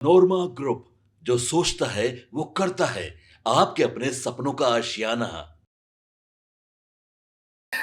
नोरमा group, जो सोचता है वो करता है। आपके अपने सपनों का आशियाना।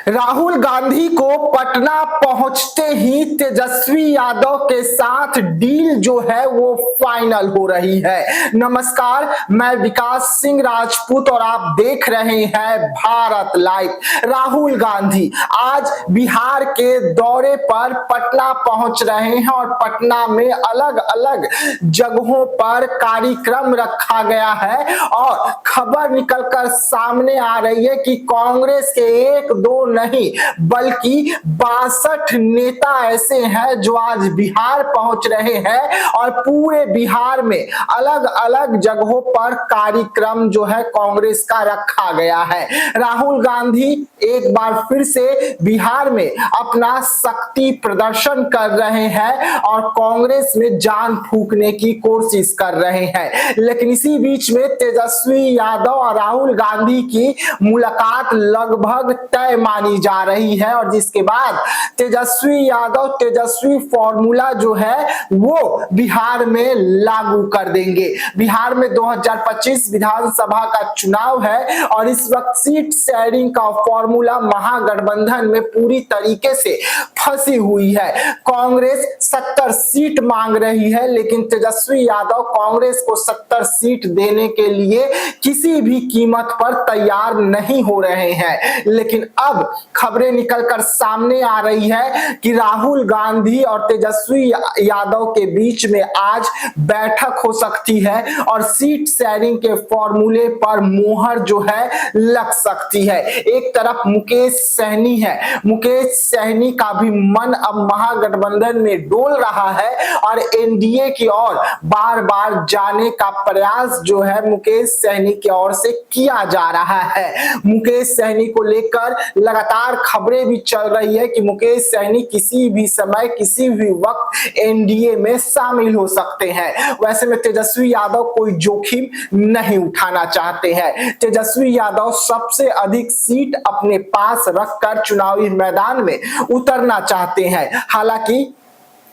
राहुल गांधी को पटना पहुंचते ही तेजस्वी यादव के साथ डील जो है वो फाइनल हो रही है। नमस्कार, मैं विकास सिंह राजपूत और आप देख रहे हैं भारत लाइव। राहुल गांधी आज बिहार के दौरे पर पटना पहुंच रहे हैं और पटना में अलग अलग जगहों पर कार्यक्रम रखा गया है और खबर निकलकर सामने आ रही है कि कांग्रेस के एक दो नहीं बल्कि 62 नेता ऐसे हैं जो आज बिहार पहुंच रहे हैं और पूरे बिहार में अलग अलग जगहों पर कार्यक्रम जो है कांग्रेस का रखा गया है। राहुल गांधी एक बार फिर से बिहार में अपना शक्ति प्रदर्शन कर रहे हैं और कांग्रेस में जान फूंकने की कोशिश कर रहे हैं। लेकिन इसी बीच में तेजस्वी यादव और राहुल गांधी की मुलाकात लगभग तय मानी जा रही है और जिसके बाद तेजस्वी यादव तेजस्वी फॉर्मूला जो है वो बिहार में लागू कर देंगे। बिहार में 2025 विधानसभा का चुनाव है और इस वक्त सीट शेयरिंग का फॉर्मूला महागठबंधन में पूरी तरीके से फंसी हुई है। कांग्रेस 70 सीट मांग रही है लेकिन तेजस्वी यादव कांग्रेस को 70 सीट देने के लिए किसी भी कीमत पर तैयार नहीं हो रहे हैं। लेकिन अब खबरें निकलकर सामने आ रही है कि राहुल गांधी और तेजस्वी यादव के बीच में आज बैठक हो सकती है और सीट शेयरिंग के फॉर्मूले पर मुहर जो है लग सकती है। एक तरफ मुकेश सहनी है, मुकेश सहनी का भी मन अब महागठबंधन में डोल रहा है और एनडीए की ओर बार बार जाने का प्रयास जो है मुकेश सहनी की ओर से किया जा रहा है। मुकेश सहनी को लेकर लगातार खबरें भी चल रही है कि मुकेश सहनी किसी भी समय किसी भी वक्त एनडीए में शामिल हो सकते हैं। वैसे में तेजस्वी यादव कोई जोखिम नहीं उठाना चाहते हैं। तेजस्वी यादव सबसे अधिक सीट अपने पास रखकर चुनावी मैदान में उतरना चाहते हैं। हालांकि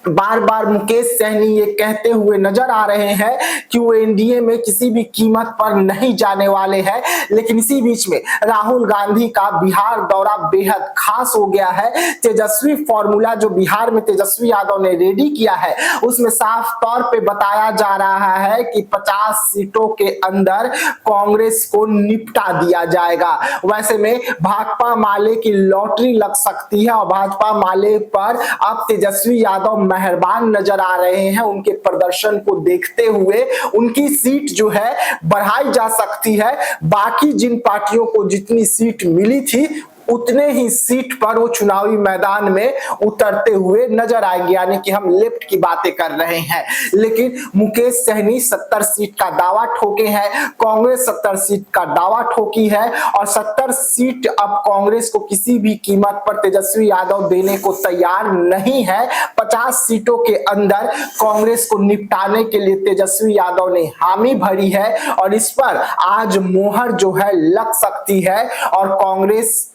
बार बार मुकेश सहनी ये कहते हुए नजर आ रहे हैं कि वो एनडीए में किसी भी कीमत पर नहीं जाने वाले हैं। लेकिन इसी बीच में राहुल गांधी का बिहार दौरा बेहद खास हो गया है। तेजस्वी फॉर्मूला जो बिहार में तेजस्वी यादव ने रेडी किया है उसमें साफ तौर पे बताया जा रहा है कि 50 सीटों के अंदर कांग्रेस को निपटा दिया जाएगा। वैसे में भाकपा माले की लॉटरी लग सकती है और भाजपा माले पर अब तेजस्वी यादव मेहरबान नजर आ रहे हैं। उनके प्रदर्शन को देखते हुए उनकी सीट जो है बढ़ाई जा सकती है। बाकी जिन पार्टियों को जितनी सीट मिली थी उतने ही सीट पर वो चुनावी मैदान में उतरते हुए नजर आएंगे, यानी कि हम लेफ्ट की बातें कर रहे हैं। लेकिन मुकेश सहनी 70 सीट का दावा ठोके हैं, कांग्रेस 70 सीट का दावा ठोकी है और 70 सीट अब कांग्रेस को किसी भी कीमत पर तेजस्वी यादव देने को तैयार नहीं है। 50 सीटों के अंदर कांग्रेस को निपटाने के लिए तेजस्वी यादव ने हामी भरी है और इस पर आज मोहर जो है लग सकती है और कांग्रेस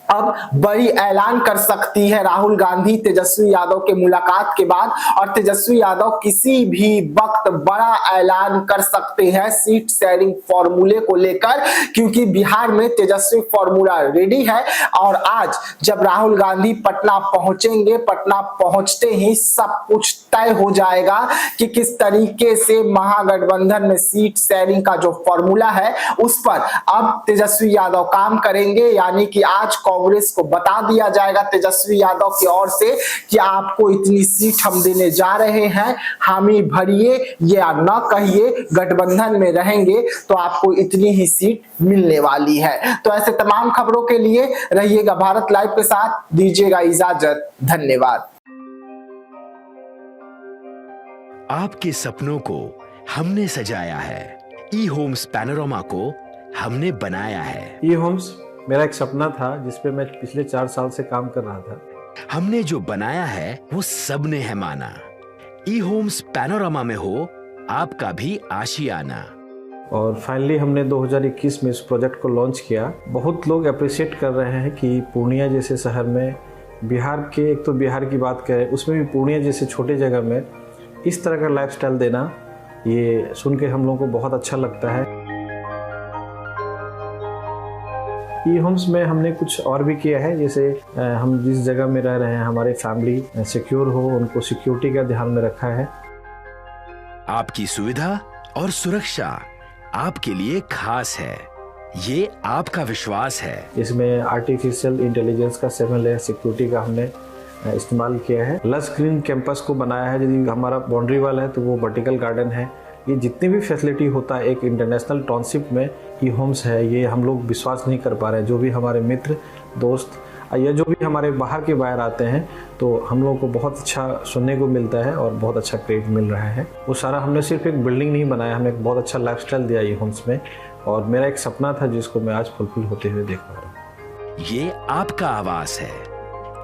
अब बड़ी ऐलान कर सकती है राहुल गांधी तेजस्वी यादव के मुलाकात के बाद और तेजस्वी यादव किसी भी वक्त बड़ा ऐलान कर सकते हैं सीट शेयरिंग फॉर्मूले को लेकर, क्योंकि बिहार में तेजस्वी फॉर्मूला रेडी है। और आज जब राहुल गांधी पटना पहुंचेंगे, पटना पहुंचते ही सब कुछ तय हो जाएगा कि किस तरीके से महागठबंधन में सीट शेयरिंग का जो फॉर्मूला है उस पर अब तेजस्वी यादव काम करेंगे। यानी कि आज कांग्रेस को बता दिया जाएगा तेजस्वी यादव की ओर से कि आपको इतनी सीट हम देने जा रहे हैं, हामी भरिए या न कहिए, गठबंधन में रहेंगे तो आपको इतनी ही सीट मिलने वाली है। तो ऐसे तमाम खबरों के लिए रहिएगा भारत लाइव के साथ, दीजिएगा इजाजत, धन्यवाद। आपके सपनों को हमने सजाया है, ई होम्स पैनोरामा को हमने बनाया है। ई होम्स मेरा एक सपना था जिस पे मैं पिछले 4 साल से काम कर रहा था। हमने जो बनाया है वो सबने है माना। ई होम्स पैनोरामा में हो आपका भी आशियाना। और फाइनली हमने 2021 में इस प्रोजेक्ट को लॉन्च किया। बहुत लोग अप्रिशिएट कर रहे हैं कि पूर्णिया जैसे शहर में, बिहार के, एक तो बिहार की बात करें उसमें भी पूर्णिया जैसे छोटे जगह में इस तरह का लाइफस्टाइल देना ये सुन के हम लोगों को बहुत अच्छा लगता है। ई होम्स में हमने कुछ और भी किया है, जैसे हम जिस जगह में रह रहे हैं हमारे फैमिली सिक्योर हो, उनको सिक्योरिटी का ध्यान में रखा है। आपकी सुविधा और सुरक्षा आपके लिए खास है, ये आपका विश्वास है। इसमें आर्टिफिशियल इंटेलिजेंस का 7 लेयर सिक्योरिटी का हमने इस्तेमाल किया है। लस ग्रीन कैंपस को बनाया है, यदि हमारा बाउंड्री वाल है तो वो वर्टिकल गार्डन है। ये जितनी भी फैसिलिटी होता है एक इंटरनेशनल टाउनशिप में ई होम्स है, ये हम लोग विश्वास नहीं कर पा रहे हैं। जो भी हमारे मित्र दोस्त या जो भी हमारे बाहर के बाहर आते हैं तो हम लोगों को बहुत अच्छा सुनने को मिलता है और बहुत अच्छा क्रेडिट मिल रहा है। वो सारा हमने सिर्फ एक बिल्डिंग नहीं बनाया, हमने एक बहुत अच्छा लाइफस्टाइल दिया ई होम्स में, और मेरा एक सपना था जिसको मैं आज फुलफिल होते हुए देख पा रहा हूँ। ये आपका आवास है।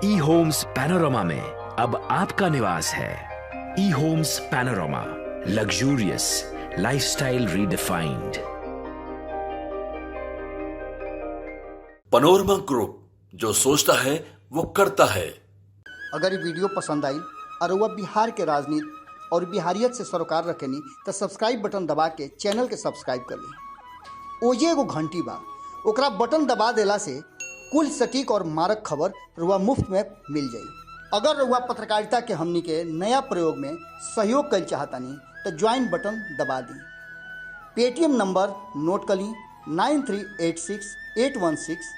ई होम्स पैनोरामा में अब आपका निवास है। E Homes Panorama, luxurious lifestyle redefined. Panorama Group, जो सोचता है वो करता है। अगर ये वीडियो पसंद आई और वह बिहार के राजनीति और बिहारियत से सरोकार रखेनी तो सब्सक्राइब बटन दबा के चैनल के सब्सक्राइब कर ली। ओजे एगो घंटी बा, ओकरा बटन दबा देला से कुल सटीक और मारक खबर रुआ मुफ्त में मिल जाई। अगर रुआ पत्रकारिता के हमनी के नया प्रयोग में सहयोग कर चाहतानी तो ज्वाइन बटन दबा दी। पेटीएम नंबर नोट कर ली 9386 816